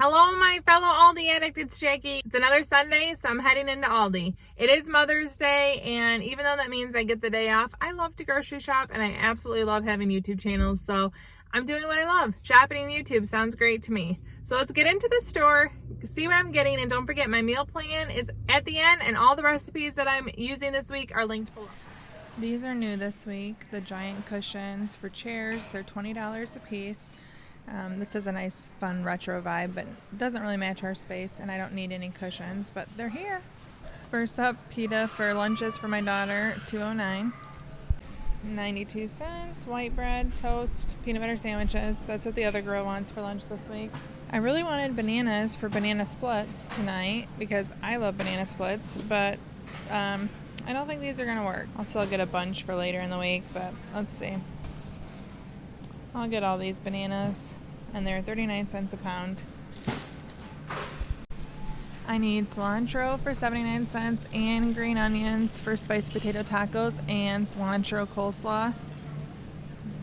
Hello, my fellow Aldi addict, it's Jackie. It's another Sunday, so I'm heading into Aldi. It is Mother's Day, and even though that means I get the day off, I love to grocery shop, and I absolutely love having YouTube channels, so I'm doing what I love. Shopping on YouTube sounds great to me. So let's get into the store, see what I'm getting, and don't forget my meal plan is at the end, and all the recipes that I'm using this week are linked below. These are new this week, the giant cushions for chairs. They're $20 a piece. This is a nice, fun retro vibe, but it doesn't really match our space, and I don't need any cushions, but they're here. First up, pita for lunches for my daughter, $2.09. 92 cents, white bread, toast, peanut butter sandwiches. That's what the other girl wants for lunch this week. I really wanted bananas for banana splits tonight because I love banana splits, but I don't think these are going to work. I'll still get a bunch for later in the week, but let's see. I'll get all these bananas, and they're 39 cents a pound. I need cilantro for 79 cents and green onions for spiced potato tacos and cilantro coleslaw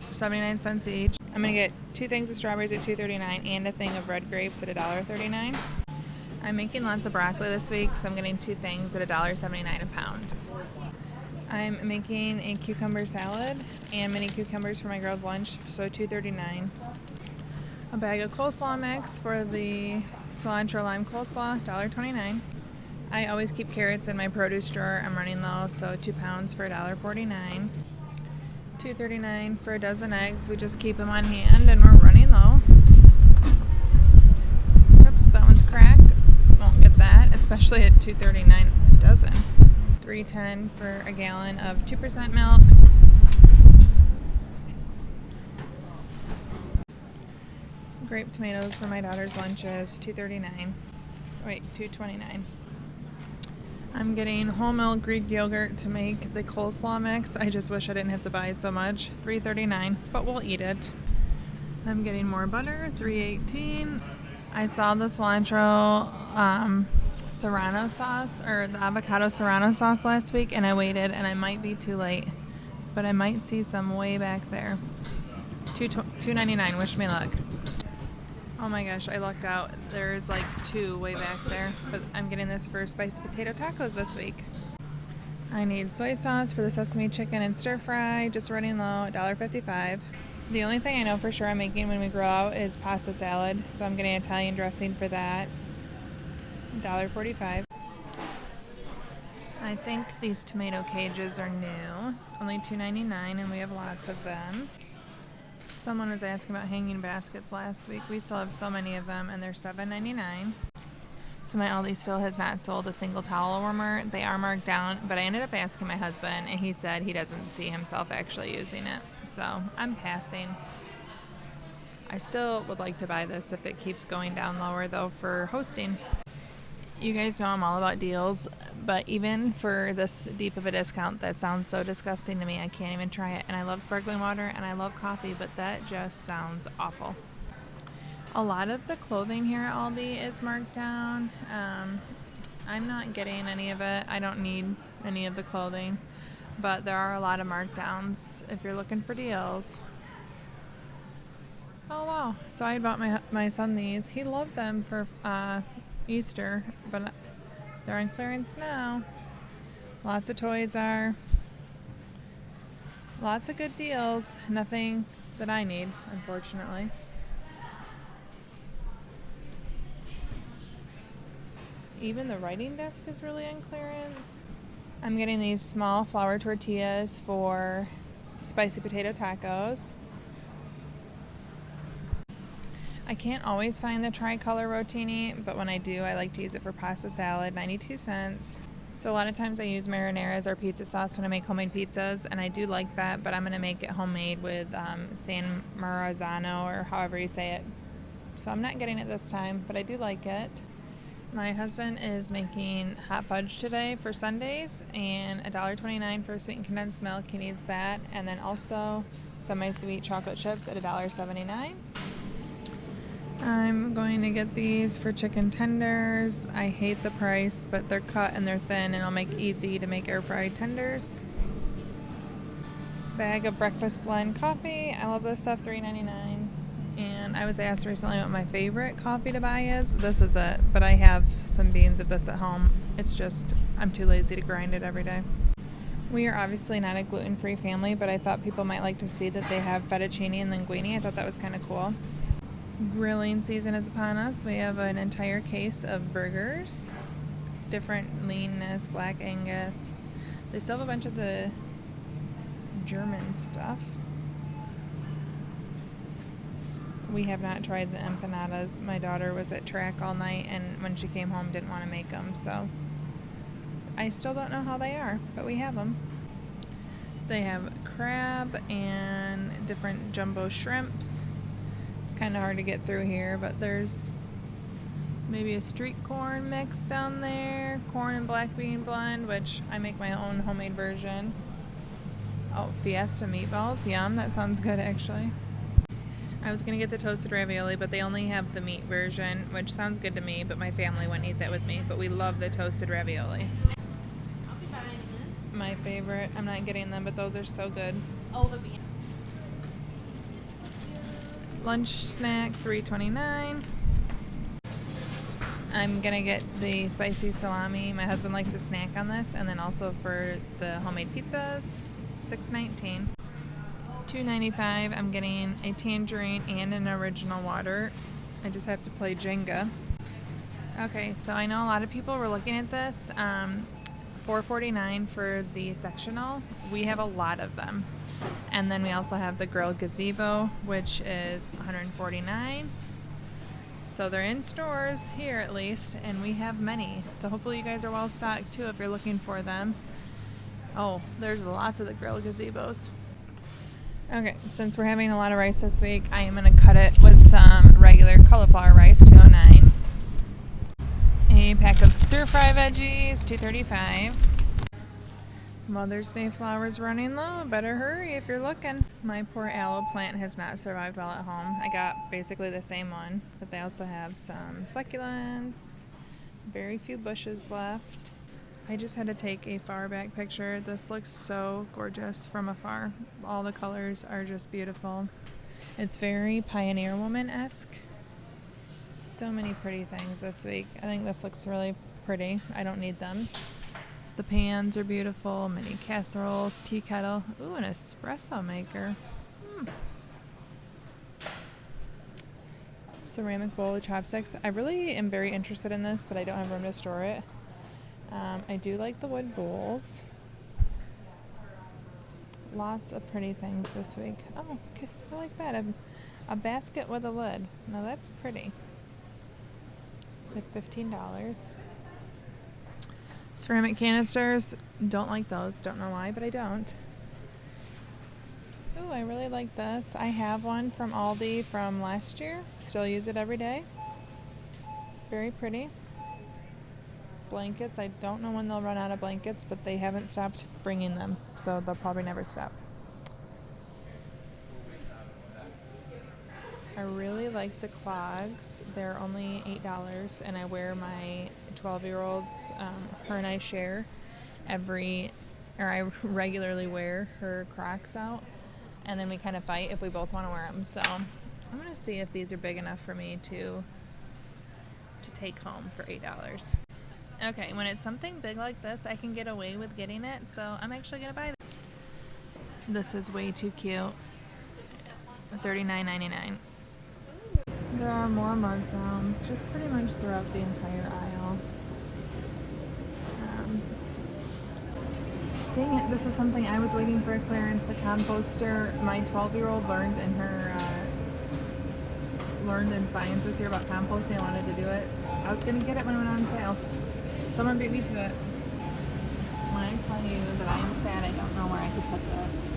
for 79 cents each. I'm going to get 2 things of strawberries at $2.39 and a thing of red grapes at $1.39. I'm making lots of broccoli this week, so I'm getting 2 things at $1.79 a pound. I'm making a cucumber salad and mini cucumbers for my girls' lunch, so $2.39. A bag of coleslaw mix for the cilantro lime coleslaw, $1.29. I always keep carrots in my produce drawer. I'm running low, so 2 pounds for $1.49. $2.39 for a dozen eggs. We just keep them on hand, and we're running low. Oops, that one's cracked. Won't get that, especially at $2.39 a dozen. $3.10 for a gallon of 2% milk. Grape tomatoes for my daughter's lunches, $2.29. I'm getting Wholemeal Greek yogurt to make the coleslaw mix. I just wish I didn't have to buy so much. $3.39, but we'll eat it. I'm getting more butter, $3.18. I saw the cilantro serrano sauce, or the avocado serrano sauce last week, and I waited, and I might be too late, but I might see some way back there. $2.99, wish me luck. Oh my gosh, I lucked out. There's like 2 way back there, but I'm getting this for spiced potato tacos this week. I need soy sauce for the sesame chicken and stir fry, just running low, $1.55. The only thing I know for sure I'm making when we grow out is pasta salad, so I'm getting Italian dressing for that, $1.45. I think these tomato cages are new, only $2.99, and we have lots of them. Someone was asking about hanging baskets last week. We still have so many of them, and they're $7.99. So my Aldi still has not sold a single towel warmer. They are marked down, but I ended up asking my husband, and he said he doesn't see himself actually using it. So I'm passing. I still would like to buy this if it keeps going down lower, though, for hosting. You guys know I'm all about deals, but even for this deep of a discount, that sounds so disgusting to me. I can't even try it. And I love sparkling water and I love coffee, but that just sounds awful. A lot of the clothing here at Aldi is marked down. I'm not getting any of it. I don't need any of the clothing, but there are a lot of markdowns if you're looking for deals. Oh wow, so I bought my son these. He loved them for Easter, but they're on clearance now. Lots of toys are. Lots of good deals. Nothing that I need, unfortunately. Even the writing desk is really on clearance. I'm getting these small flour tortillas for spicy potato tacos. I can't always find the tricolor rotini, but when I do, I like to use it for pasta salad, 92 cents. So a lot of times I use marinara as our pizza sauce when I make homemade pizzas, and I do like that, but I'm going to make it homemade with San Marzano, or however you say it. So I'm not getting it this time, but I do like it. My husband is making hot fudge today for Sundays, and $1.29 for sweetened condensed milk. He needs that, and then also semi-sweet chocolate chips at $1.79. I'm going to get these for chicken tenders. I hate the price, but they're cut and they're thin, and it'll make easy to make air fried tenders. Bag of breakfast blend coffee. I love this stuff, $3.99. And I was asked recently what my favorite coffee to buy is. This is it, but I have some beans of this at home. It's just, I'm too lazy to grind it every day. We are obviously not a gluten-free family, but I thought people might like to see that they have fettuccine and linguine. I thought that was kind of cool. Grilling season is upon us. We have an entire case of burgers, different leanness, black Angus. They still have a bunch of the German stuff. We have not tried the empanadas. My daughter was at track all night, and when she came home didn't want to make them, so I still don't know how they are, but we have them. They have crab and different jumbo shrimps. It's kind of hard to get through here, but there's maybe a street corn mix down there, corn and black bean blend, which I make my own homemade version. Oh, Fiesta Meatballs. Yum, that sounds good actually. I was going to get the toasted ravioli, but they only have the meat version, which sounds good to me, but my family wouldn't eat that with me. But we love the toasted ravioli. My favorite. I'm not getting them, but those are so good. Oh, the bean. Lunch snack, $3.29. I'm going to get the spicy salami. My husband likes to snack on this. And then also for the homemade pizzas, $6.19. $2.95. I'm getting a tangerine and an original water. I just have to play Jenga. Okay, so I know a lot of people were looking at this. $4.49 for the sectional. We have a lot of them. And then we also have the grilled gazebo, which is $149. So they're in stores here at least, and we have many. So hopefully you guys are well stocked too if you're looking for them. Oh, there's lots of the grilled gazebos. Okay, since we're having a lot of rice this week, I am going to cut it with some regular cauliflower rice, $2.09. A pack of stir-fry veggies, $2.35. Mother's Day flowers running low. Better hurry if you're looking. My poor aloe plant has not survived well at home. I got basically the same one, but they also have some succulents. Very few bushes left. I just had to take a far back picture. This looks so gorgeous from afar. All the colors are just beautiful. It's very Pioneer Woman-esque. So many pretty things this week. I think this looks really pretty. I don't need them. The pans are beautiful. Mini casseroles, tea kettle. Ooh, an espresso maker. Ceramic bowl of chopsticks. I really am very interested in this, but I don't have room to store it. I do like the wood bowls. Lots of pretty things this week. Oh, okay. I like that. A basket with a lid. Now that's pretty. Like $15. Ceramic canisters. Don't like those. Don't know why, but I don't. Ooh, I really like this. I have one from Aldi from last year. Still use it every day. Very pretty. Blankets. I don't know when they'll run out of blankets, but they haven't stopped bringing them, so they'll probably never stop. I really like the clogs. They're only $8, and I wear my 12-year-old's, her and I share I regularly wear her Crocs out, and then we kind of fight if we both want to wear them. So I'm going to see if these are big enough for me to take home for $8. Okay, when it's something big like this, I can get away with getting it, so I'm actually going to buy this. This is way too cute. $39.99. There are more markdowns, just pretty much throughout the entire aisle. Dang it, this is something I was waiting for a clearance. The composter, my 12-year-old learned in science this year about composting. I wanted to do it. I was going to get it when it went on sale. Someone beat me to it. When I tell you that I am sad I don't know where I could put this,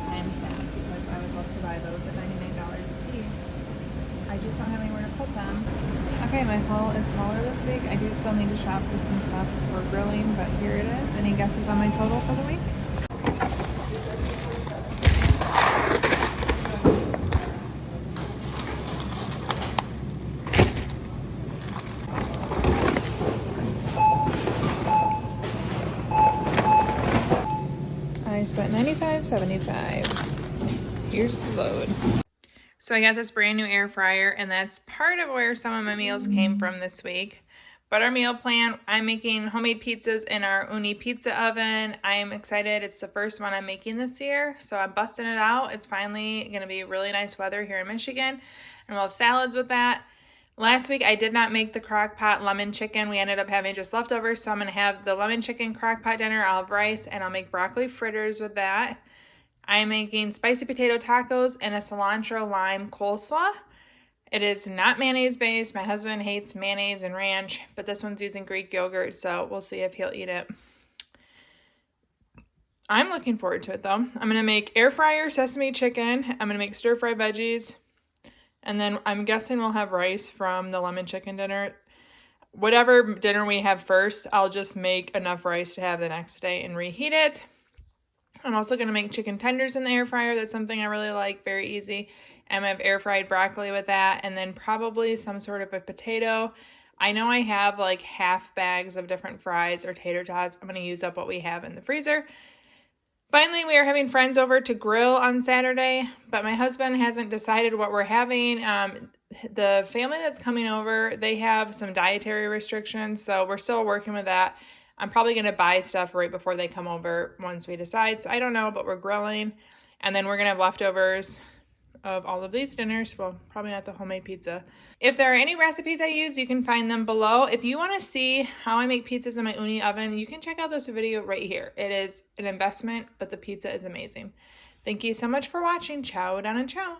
I am sad because I would love to buy those at $99 a piece. I just don't have anywhere to put them. Okay, my haul is smaller this week. I do still need to shop for some stuff for grilling, but here it is. Any guesses on my total for the week? I spent $95.75. Here's the load. So I got this brand new air fryer, and that's part of where some of my meals came from this week. But our meal plan, I'm making homemade pizzas in our Uni pizza oven. I am excited. It's the first one I'm making this year, so I'm busting it out. It's finally going to be really nice weather here in Michigan, and we'll have salads with that. Last week, I did not make the crock pot lemon chicken. We ended up having just leftovers, so I'm going to have the lemon chicken crock pot dinner. I'll have rice, and I'll make broccoli fritters with that. I'm making spicy potato tacos and a cilantro lime coleslaw. It is not mayonnaise based. My husband hates mayonnaise and ranch, but this one's using Greek yogurt, so we'll see if he'll eat it. I'm looking forward to it though. I'm going to make air fryer sesame chicken. I'm going to make stir fry veggies. And then I'm guessing we'll have rice from the lemon chicken dinner. Whatever dinner we have first, I'll just make enough rice to have the next day and reheat it. I'm also going to make chicken tenders in the air fryer. That's something I really like, very easy. And I have air fried broccoli with that, and then probably some sort of a potato. I know I have like half bags of different fries or tater tots. I'm going to use up what we have in the freezer. Finally, we are having friends over to grill on Saturday, but my husband hasn't decided what we're having. The family that's coming over, they have some dietary restrictions, so we're still working with that. I'm probably going to buy stuff right before they come over once we decide. So I don't know, but we're grilling. And then we're going to have leftovers of all of these dinners. Well, probably not the homemade pizza. If there are any recipes I use, you can find them below. If you want to see how I make pizzas in my Uni oven, you can check out this video right here. It is an investment, but the pizza is amazing. Thank you so much for watching. Ciao, down and ciao.